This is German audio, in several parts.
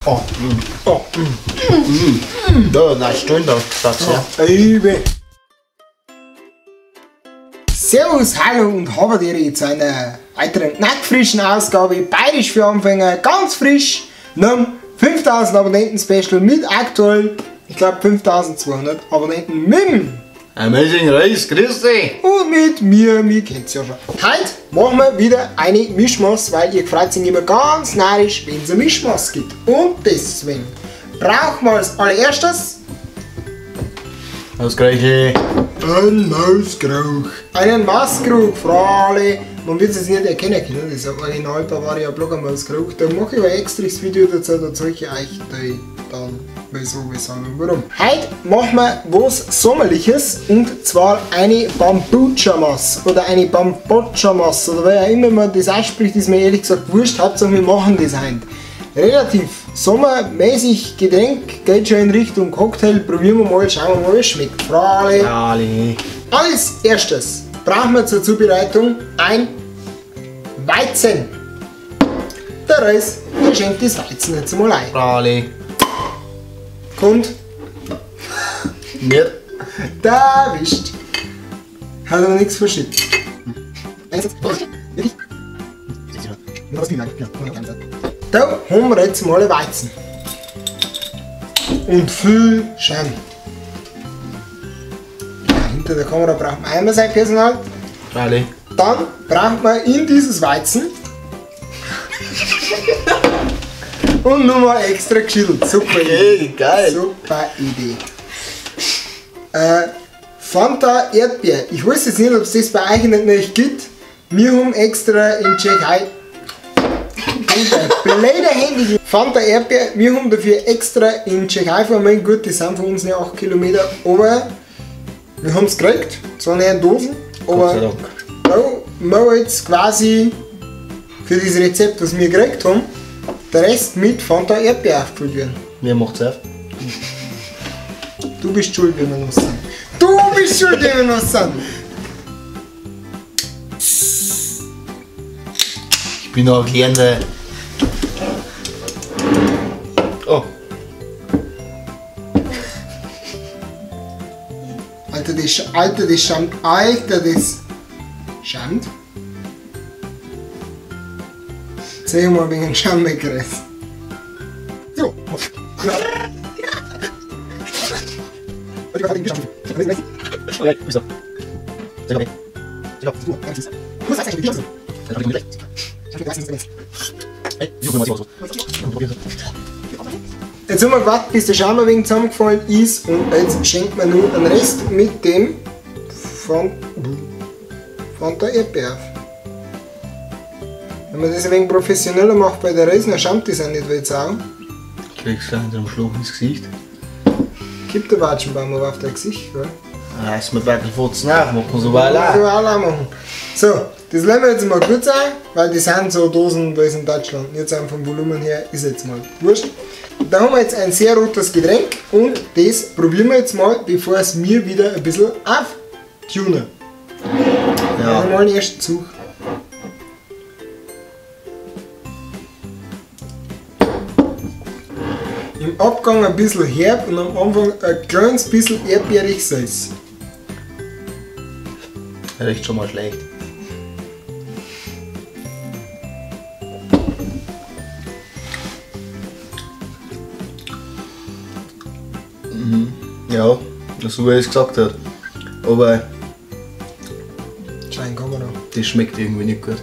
Oh, oh, da, nein, stehen da, Servus, hallo und habet ihr zu einer weiteren knackfrischen Ausgabe Bayerisch für Anfänger, ganz frisch, einem 5000 Abonnenten Special mit aktuell, ich glaube 5200 Abonnenten mit Amazing Race, grüß dich! und mit mir kennt's ja schon. Heute machen wir wieder eine Mischmaß, weil ihr freut sich immer ganz narrisch, wenn es eine Mischmaß gibt. Und deswegen brauchen wir als allererstes Ausgleiche. einen Mauskrug. Einen Mauskrug, Frale. Man wird es nicht erkennen können, das ist ein Original Bavaria Blogger Mauskrug. Da mache ich ein extra Video dazu, da zeige ich euch dann wieso, weshalb und warum. Heute machen wir was Sommerliches und zwar eine Bambucha-Maß oder eine Bambocha-Maß oder wie auch immer man das ausspricht, ist mir ehrlich gesagt wurscht. Hauptsache wir machen das heute. Relativ sommermäßig Getränk, geht schon in Richtung Cocktail, probieren wir mal, schauen wir mal, wie es schmeckt. Frale. Als erstes brauchen wir zur Zubereitung ein Weizen. Der Reis, der schenkt das Weizen jetzt mal ein. Frale. Kommt, Nicht. da erwischt. Hat aber nichts verschüttet. Da haben wir jetzt mal ein Weizen. Und viel Schaum. Hinter der Kamera braucht man einmal sein Personal. Frale. Dann braucht man in dieses Weizen und nochmal extra geschüttelt. Super Idee. Geil. Super Idee. Fanta Erdbeer. Ich weiß jetzt nicht, ob es das bei euch nicht mehr gibt. Wir haben extra in Tschechei blöde Handy. Fanta Erdbeer. Wir haben dafür extra in Tschechei vermengt. Gut, das sind von uns nicht 8 Kilometer, aber wir haben es gekriegt. So eine Dosen. Gott sei Aber Dank. da machen wir jetzt quasi für das Rezept, was wir gekriegt haben, der Rest mit Fanta Erdbeer aufgefüllt werden. Wer macht's auf? Du bist schuld, wenn wir noch sind. Du bist schuld, wenn wir noch sind. Ich bin noch ein kleiner. Oh, Alter, das schamt. Alter, das schamt. Zeig mal wegen Schammekreis. So. okay, wieso? Sag mal. Hey, ich mal so. Jetzt haben wir gewartet, bis der Schaum ein wenig zusammengefallen ist und jetzt schenkt man nur den Rest mit dem Fanta Erdbeer auf. Wenn man das ein wenig professioneller macht bei der Reis, dann schaut das auch nicht wie jetzt auch. Kriegst du hinter dem Schluck ins Gesicht? Gibt der Watschenbaum aber auf dein Gesicht, gell? Reiß mir Backel Fotzen nach, machen wir so Das weiter. können wir auch machen. So, das lassen wir jetzt mal kurz ein, weil das sind so Dosen, da ist in Deutschland. Jetzt einfach vom Volumen her ist jetzt mal wurscht. Da haben wir jetzt ein sehr rotes Getränk und das probieren wir jetzt mal, bevor es mir wieder ein bisschen auftunen. Ja. Mal den ersten Zug. Im Abgang ein bisschen herb und am Anfang ein kleines bisschen erdbeerig Salz. Riecht schon mal schlecht. Ja, so wie er es gesagt hat. Aber Schein kann man noch. das schmeckt irgendwie nicht gut.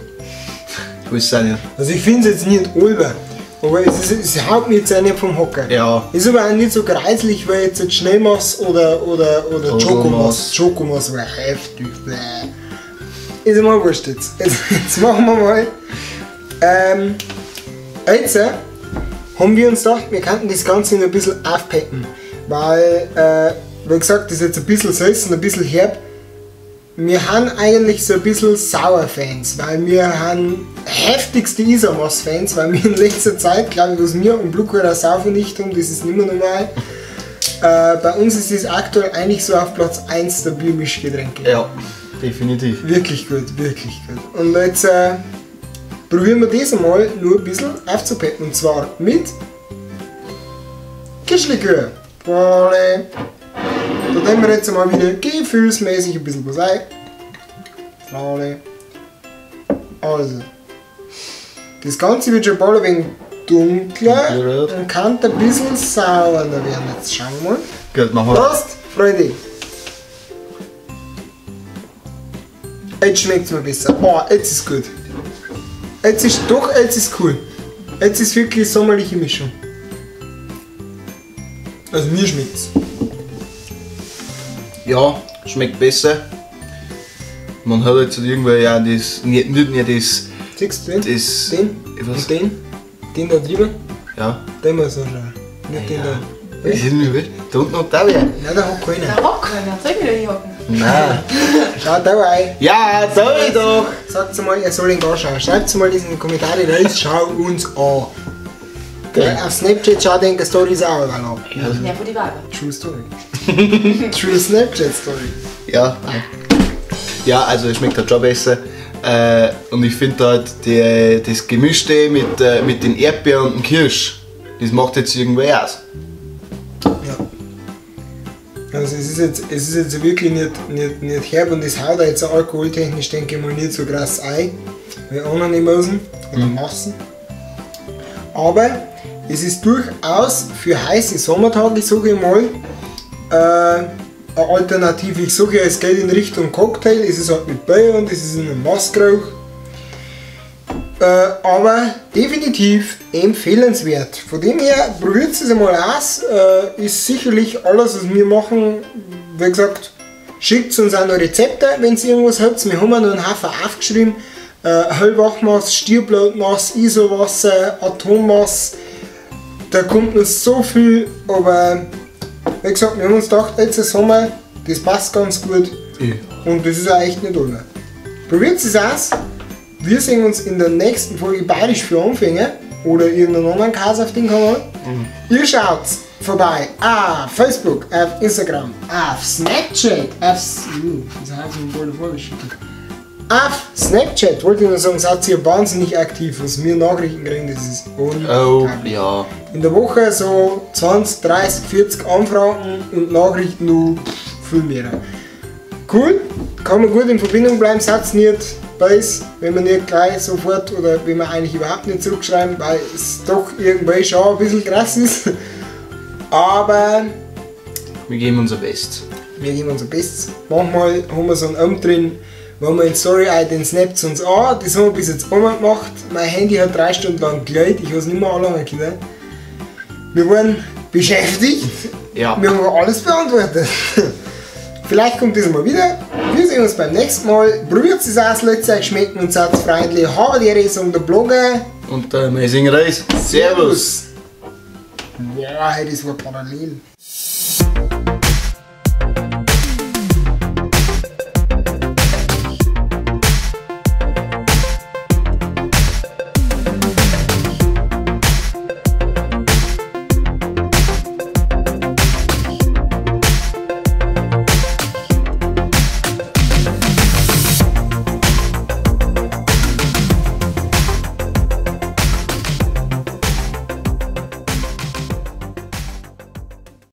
Ich weiß es auch nicht. Also ich finde es jetzt nicht alber, aber es haut mich jetzt auch nicht vom Hocker. Ja, Ist aber auch nicht so kreislich, weil jetzt Schnellmaß oder Schokomaß. Schokomaß war heftig. Bäh. Ist einmal wurscht jetzt. Jetzt machen wir mal. Jetzt haben wir uns gedacht, wir könnten das Ganze noch ein bisschen aufpeppen. Weil, wie gesagt, das ist jetzt ein bisschen Salz und ein bisschen herb. Wir haben eigentlich so ein bisschen Sauer-Fans, weil wir haben heftigste Isarmaß-Fans, weil wir in letzter Zeit, glaube ich, was wir und Blutkohl saufen nicht haben, das ist nicht mehr normal. Bei uns ist das aktuell eigentlich so auf Platz 1 der Biermischgetränke. ja, definitiv. Wirklich gut, wirklich gut. Und jetzt probieren wir das einmal nur ein bisschen aufzupeppen. Und zwar mit Kirschlikör. Frale. Da nehmen wir jetzt mal wieder gefühlsmäßig ein bisschen was ein. Frale. Also. Das Ganze wird schon bald ein wenig dunkler und kann ein bisschen saurer werden. Jetzt schauen wir mal. Gut, machen wir. Prost, Freunde! Jetzt schmeckt es mir besser. Oh, jetzt ist gut. Jetzt ist cool. Jetzt ist wirklich eine sommerliche Mischung. Also mir schmeckt's. Ja, schmeckt besser. Man hat jetzt irgendwie ja das, nicht das, Siehst du den? das, Den? was? Und den? Den da drüber? Ja. Den muss man schauen. Nicht den da. Das ist nicht mehr. Da unten hat der wer. Nein, da hat keiner. Der Rock, soll ich wieder hier hocken? Nein. Schau da rein. Ja, da ich doch. Sagt mal, ihr soll ihn anschauen. Schreibt mal in die Kommentare rein, schau uns an. Gell, auf Snapchat schaut den Stories auch an. Ja, für die Weiber. True Story. True Snapchat Story. Ja. Ja, also es schmeckt halt schon besser. Und ich finde halt das Gemischte mit den Erdbeeren und dem Kirsch, das macht jetzt irgendwie aus. Ja. Also es ist jetzt wirklich nicht herb und das haut jetzt alkoholtechnisch, denke ich mal, nicht so krass ein wie andere Mosen oder Massen. Aber es ist durchaus für heiße Sommertage, sage ich mal, eine Alternative. Ich sage ja, es geht in Richtung Cocktail, es ist halt mit Bier und es ist in einem Maskrauch. Aber definitiv empfehlenswert. Von dem her, probiert es einmal aus. Ist sicherlich alles, was wir machen. Wie gesagt, schickt uns auch noch Rezepte, wenn ihr irgendwas habt. Wir haben noch einen Haufen aufgeschrieben. Hellwachmaß, Stierblattmaß, Isowasser, Atommaß. Da kommt noch so viel, aber wie gesagt, wir haben uns gedacht, jetzt ist Sommer, das passt ganz gut. Ja. Und das ist auch echt nicht ohne. Probiert es aus. Wir sehen uns in der nächsten Folge Bayerisch für Anfänger oder irgendeinen anderen Käse auf dem Kanal. Ihr schaut vorbei auf Facebook, auf Instagram, auf Snapchat, auf Snapchat, wollte ich nur sagen, seid ihr wahnsinnig aktiv, was wir Nachrichten kriegen, das ist unglaublich. Oh, ja. In der Woche so 20, 30, 40 Anfragen und Nachrichten noch viel mehr. Cool, kann man gut in Verbindung bleiben, seid nicht beiß, wenn man nicht gleich sofort oder wenn man eigentlich überhaupt nicht zurückschreiben, weil es doch irgendwie schon ein bisschen krass ist. Aber Wir geben unser Bestes. wir geben unser Bestes. Manchmal haben wir so einen Arm drin, wenn wir in Story den snappt uns an. Das haben wir bis jetzt einmal gemacht. Mein Handy hat 3 Stunden lang geleitet, ich habe es nicht mehr anlangen können. Wir waren beschäftigt, Ja. wir haben alles beantwortet. Vielleicht kommt das mal wieder. Wir sehen uns beim nächsten Mal. Probiert es aus, lasst es euch schmecken und seid freundlich. Habe die Resung der Blogger. Und der Amazing Reis. Servus. Wow, das war parallel.